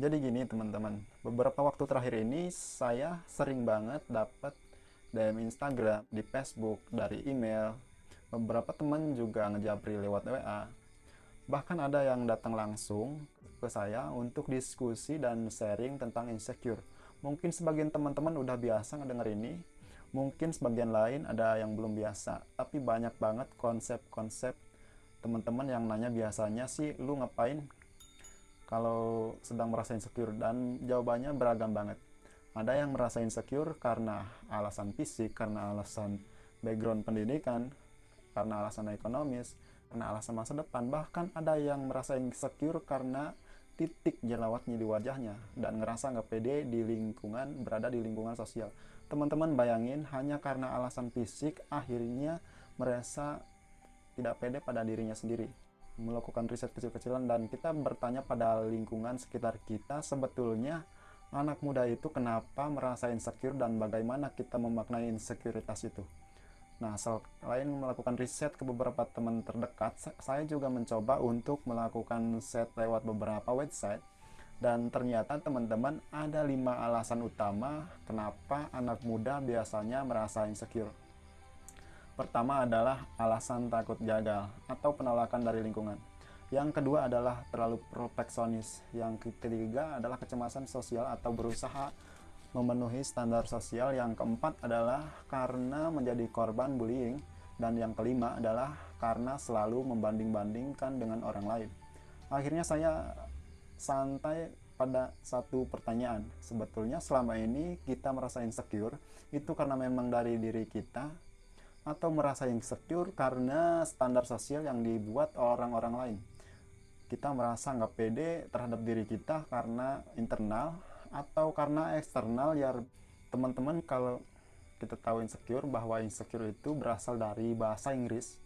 Jadi gini teman-teman, beberapa waktu terakhir ini saya sering banget dapat DM Instagram, di Facebook, dari email. Beberapa teman juga ngejabri lewat WA. Bahkan ada yang datang langsung ke saya untuk diskusi dan sharing tentang insecure. Mungkin sebagian teman-teman udah biasa ngedenger ini, mungkin sebagian lain ada yang belum biasa. Tapi banyak banget konsep-konsep teman-teman yang nanya biasanya sih, lu ngapain kalau sedang merasa insecure, dan jawabannya beragam banget. Ada yang merasa insecure karena alasan fisik, karena alasan background pendidikan, karena alasan ekonomis, karena alasan masa depan. Bahkan ada yang merasa insecure karena titik jerawatnya di wajahnya dan ngerasa nggak pede di lingkungan, berada di lingkungan sosial. Teman-teman bayangin, hanya karena alasan fisik akhirnya merasa tidak pede pada dirinya sendiri. Melakukan riset kecil-kecilan dan kita bertanya pada lingkungan sekitar kita, sebetulnya anak muda itu kenapa merasa insecure dan bagaimana kita memaknai insekuritas itu. Nah, selain melakukan riset ke beberapa teman terdekat, saya juga mencoba untuk melakukan set lewat beberapa website, dan ternyata teman-teman ada 5 alasan utama kenapa anak muda biasanya merasa insecure. Pertama adalah alasan takut gagal atau penolakan dari lingkungan. Yang kedua adalah terlalu perfeksionis. Yang ketiga adalah kecemasan sosial atau berusaha memenuhi standar sosial. Yang keempat adalah karena menjadi korban bullying. Dan yang kelima adalah karena selalu membanding-bandingkan dengan orang lain. Akhirnya saya santai pada satu pertanyaan. Sebetulnya selama ini kita merasa insecure itu karena memang dari diri kita, atau merasa insecure karena standar sosial yang dibuat orang-orang lain. Kita merasa nggak pede terhadap diri kita karena internal atau karena eksternal ya. Teman-teman, kalau kita tahu insecure, bahwa insecure itu berasal dari bahasa Inggris,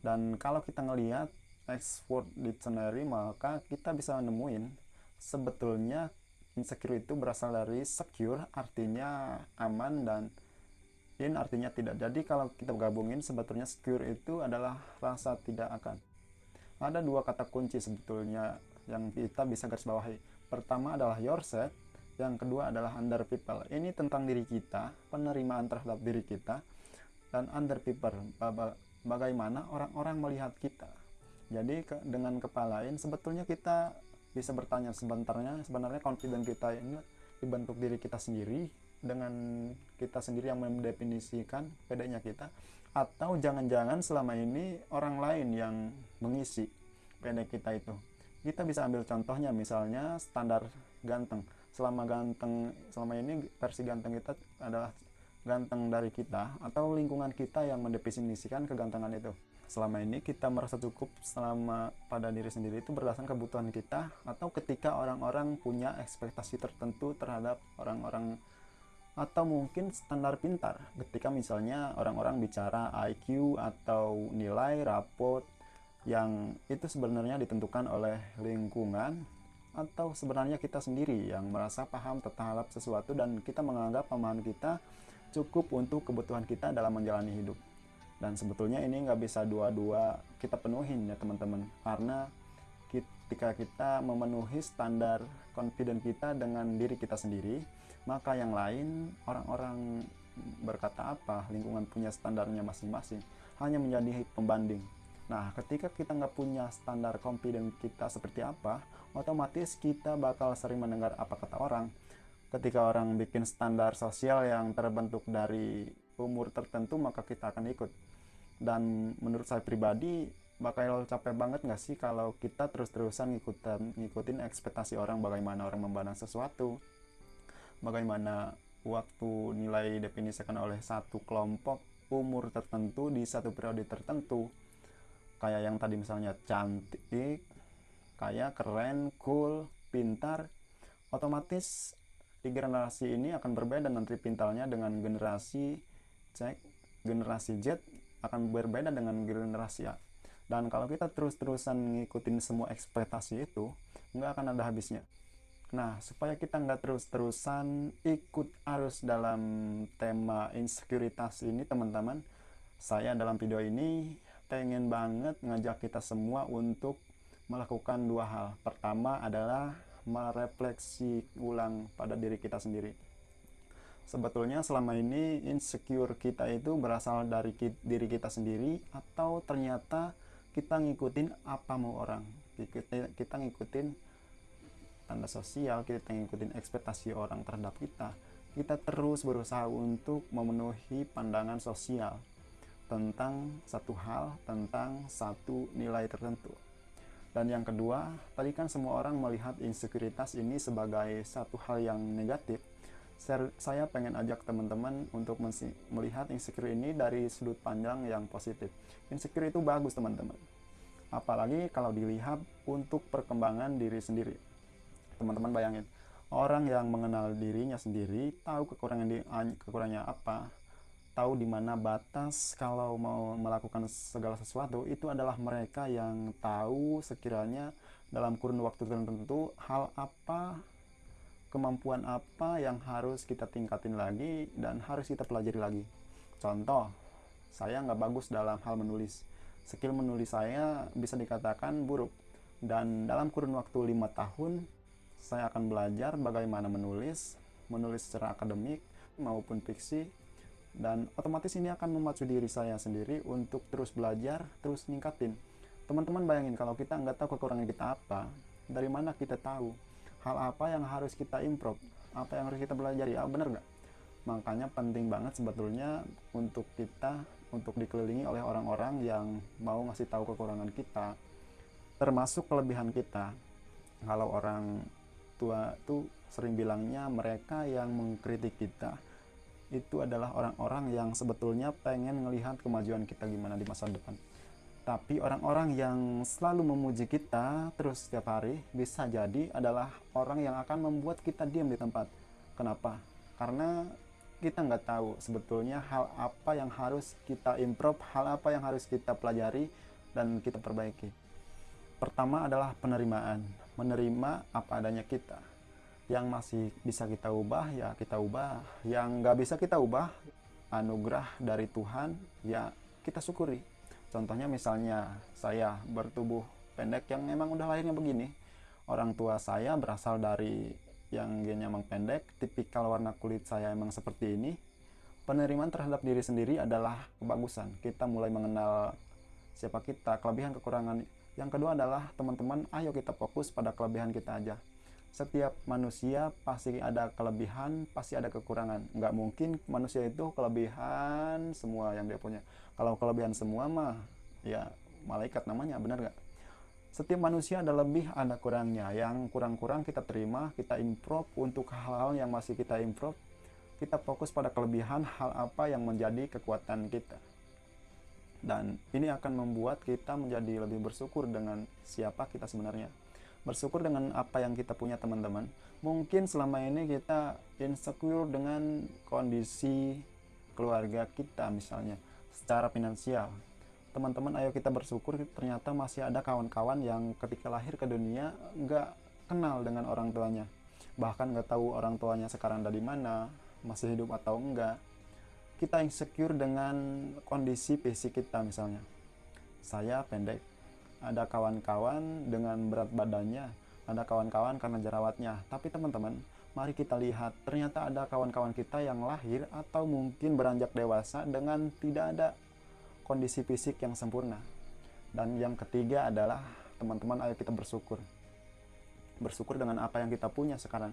dan kalau kita ngelihat Oxford Dictionary, maka kita bisa nemuin sebetulnya insecure itu berasal dari secure, artinya aman, dan in artinya tidak. Jadi kalau kita gabungin, sebetulnya secure itu adalah rasa tidak akan. Ada dua kata kunci sebetulnya yang kita bisa garis bawahi. Pertama adalah yourself, yang kedua adalah under people. Ini tentang diri kita, penerimaan terhadap diri kita, dan under people, bagaimana orang-orang melihat kita. Jadi dengan kepalain sebetulnya kita bisa bertanya, sebenarnya confident kita ini dibentuk diri kita sendiri, dengan kita sendiri yang mendefinisikan pedenya kita, atau jangan-jangan selama ini orang lain yang mengisi pede kita itu. Kita bisa ambil contohnya, misalnya standar ganteng. Selama ini versi ganteng kita adalah ganteng dari kita, atau lingkungan kita yang mendefinisikan kegantengan itu. Selama ini kita merasa cukup selama pada diri sendiri itu berdasarkan kebutuhan kita, atau ketika orang-orang punya ekspektasi tertentu terhadap orang-orang, atau mungkin standar pintar. Ketika misalnya orang-orang bicara IQ atau nilai rapot, yang itu sebenarnya ditentukan oleh lingkungan, atau sebenarnya kita sendiri yang merasa paham terhadap sesuatu dan kita menganggap pemahaman kita cukup untuk kebutuhan kita dalam menjalani hidup. Dan sebetulnya ini nggak bisa dua-dua kita penuhin ya teman-teman, karena ketika kita memenuhi standar confident kita dengan diri kita sendiri, maka yang lain, orang-orang berkata apa, lingkungan punya standarnya masing-masing, hanya menjadi pembanding. Nah, ketika kita nggak punya standar confident kita seperti apa, otomatis kita bakal sering mendengar apa kata orang. Ketika orang bikin standar sosial yang terbentuk dari umur tertentu, maka kita akan ikut. Dan menurut saya pribadi, bakal capek banget nggak sih kalau kita terus-terusan ngikutin ekspektasi orang, bagaimana orang memandang sesuatu, bagaimana waktu nilai definisikan oleh satu kelompok umur tertentu di satu periode tertentu. Kayak yang tadi misalnya cantik, kayak keren, cool, pintar, otomatis di generasi ini akan berbeda nanti pintarnya dengan generasi Z. Generasi Z akan berbeda dengan generasi A. Dan kalau kita terus-terusan ngikutin semua ekspektasi itu, nggak akan ada habisnya. Nah, supaya kita nggak terus-terusan ikut arus dalam tema insekuritas ini, teman-teman, saya dalam video ini pengen banget ngajak kita semua untuk melakukan dua hal. Pertama adalah merefleksi ulang pada diri kita sendiri. Sebetulnya selama ini insecure kita itu berasal dari diri kita sendiri, atau ternyata kita ngikutin apa mau orang. Kita ngikutin tanda sosial, kita ngikutin ekspektasi orang terhadap kita. Kita terus berusaha untuk memenuhi pandangan sosial tentang satu hal, tentang satu nilai tertentu. Dan yang kedua, tadi kan semua orang melihat insekuritas ini sebagai satu hal yang negatif. Saya pengen ajak teman-teman untuk melihat insecure ini dari sudut pandang yang positif. Insecure itu bagus, teman-teman. Apalagi kalau dilihat untuk perkembangan diri sendiri. Teman-teman bayangin, orang yang mengenal dirinya sendiri, tahu kekurangannya apa, tahu di mana batas kalau mau melakukan segala sesuatu, itu adalah mereka yang tahu sekiranya dalam kurun waktu tertentu hal apa, kemampuan apa yang harus kita tingkatin lagi dan harus kita pelajari lagi. Contoh, saya nggak bagus dalam hal menulis. Skill menulis saya bisa dikatakan buruk. Dan dalam kurun waktu 5 tahun, saya akan belajar bagaimana menulis secara akademik maupun fiksi. Dan otomatis ini akan memacu diri saya sendiri untuk terus belajar, terus ningkatin. Teman-teman bayangin, kalau kita nggak tahu kekurangan kita apa, dari mana kita tahu hal apa yang harus kita improve, apa yang harus kita pelajari, bener nggak? Makanya penting banget sebetulnya untuk kita, untuk dikelilingi oleh orang-orang yang mau ngasih tahu kekurangan kita, termasuk kelebihan kita. Kalau orang tua tuh sering bilangnya mereka yang mengkritik kita itu adalah orang-orang yang sebetulnya pengen ngelihat kemajuan kita gimana di masa depan. Tapi orang-orang yang selalu memuji kita terus setiap hari bisa jadi adalah orang yang akan membuat kita diam di tempat. Kenapa? Karena kita nggak tahu sebetulnya hal apa yang harus kita improve, hal apa yang harus kita pelajari dan kita perbaiki. Pertama adalah penerimaan. Menerima apa adanya kita. Yang masih bisa kita ubah, ya kita ubah. Yang nggak bisa kita ubah, anugerah dari Tuhan, ya kita syukuri. Contohnya misalnya saya bertubuh pendek yang emang udah lahirnya begini. Orang tua saya berasal dari yang gennya emang pendek, tipikal warna kulit saya emang seperti ini. Penerimaan terhadap diri sendiri adalah kebagusan. Kita mulai mengenal siapa kita, kelebihan, kekurangan. Yang kedua adalah teman-teman, ayo kita fokus pada kelebihan kita aja. Setiap manusia pasti ada kelebihan, pasti ada kekurangan. Nggak mungkin manusia itu kelebihan semua yang dia punya. Kalau kelebihan semua mah, ya malaikat namanya, benar nggak? Setiap manusia ada lebih, ada kurangnya. Yang kurang-kurang kita terima, kita improve. Untuk hal-hal yang masih kita improve, kita fokus pada kelebihan, hal apa yang menjadi kekuatan kita. Dan ini akan membuat kita menjadi lebih bersyukur dengan siapa kita sebenarnya. Bersyukur dengan apa yang kita punya, teman-teman. Mungkin selama ini kita insecure dengan kondisi keluarga kita misalnya, secara finansial. Teman-teman, ayo kita bersyukur ternyata masih ada kawan-kawan yang ketika lahir ke dunia nggak kenal dengan orang tuanya. Bahkan nggak tahu orang tuanya sekarang ada di mana, masih hidup atau enggak. Kita insecure dengan kondisi fisik kita misalnya. Saya pendek. Ada kawan-kawan dengan berat badannya, ada kawan-kawan karena jerawatnya. Tapi teman-teman, mari kita lihat, ternyata ada kawan-kawan kita yang lahir atau mungkin beranjak dewasa dengan tidak ada kondisi fisik yang sempurna. Dan yang ketiga adalah, teman-teman, ayo kita bersyukur. Bersyukur dengan apa yang kita punya sekarang.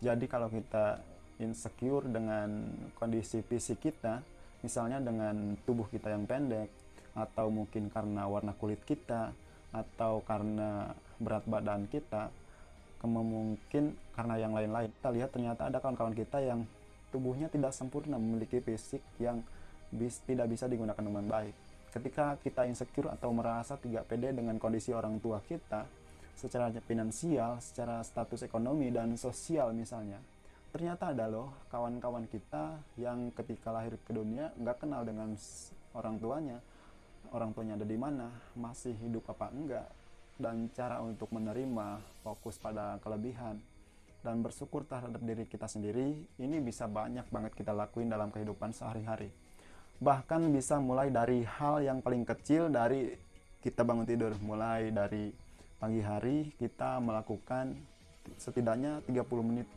Jadi kalau kita insecure dengan kondisi fisik kita, misalnya dengan tubuh kita yang pendek, atau mungkin karena warna kulit kita, atau karena berat badan kita, mungkin karena yang lain-lain. Kita lihat ternyata ada kawan-kawan kita yang tubuhnya tidak sempurna, memiliki fisik yang tidak bisa digunakan dengan baik. Ketika kita insecure atau merasa tidak pede dengan kondisi orang tua kita, secara finansial, secara status ekonomi dan sosial misalnya, ternyata ada loh kawan-kawan kita yang ketika lahir ke dunia nggak kenal dengan orang tuanya ada di mana, masih hidup apa enggak, dan cara untuk menerima, fokus pada kelebihan dan bersyukur terhadap diri kita sendiri, ini bisa banyak banget kita lakuin dalam kehidupan sehari-hari. Bahkan bisa mulai dari hal yang paling kecil, dari kita bangun tidur, mulai dari pagi hari kita melakukan setidaknya 30 menit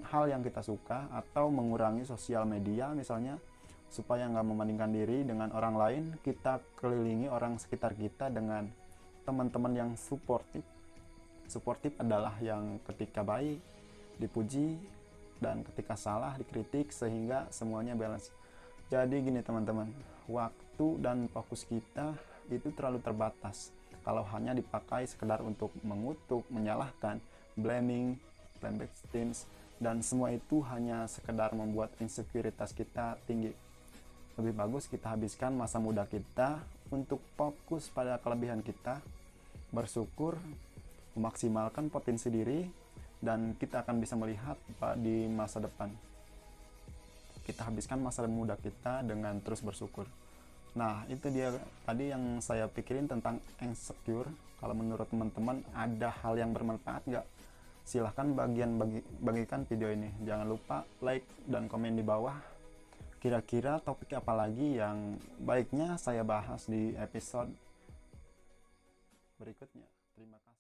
hal yang kita suka, atau mengurangi sosial media misalnya, supaya nggak membandingkan diri dengan orang lain. Kita kelilingi orang sekitar kita dengan teman-teman yang suportif. Suportif adalah yang ketika baik dipuji, dan ketika salah dikritik, sehingga semuanya balance. Jadi gini teman-teman, waktu dan fokus kita itu terlalu terbatas kalau hanya dipakai sekedar untuk mengutuk, menyalahkan, blaming, victims, dan semua itu hanya sekedar membuat insekuritas kita tinggi. Lebih bagus kita habiskan masa muda kita untuk fokus pada kelebihan kita, bersyukur, memaksimalkan potensi diri, dan kita akan bisa melihat di masa depan. Kita habiskan masa muda kita dengan terus bersyukur. Nah, itu dia tadi yang saya pikirin tentang insecure. Kalau menurut teman-teman ada hal yang bermanfaat nggak? Silahkan bagikan video ini. Jangan lupa like dan komen di bawah. Kira-kira topik apa lagi yang baiknya saya bahas di episode berikutnya. Terima kasih.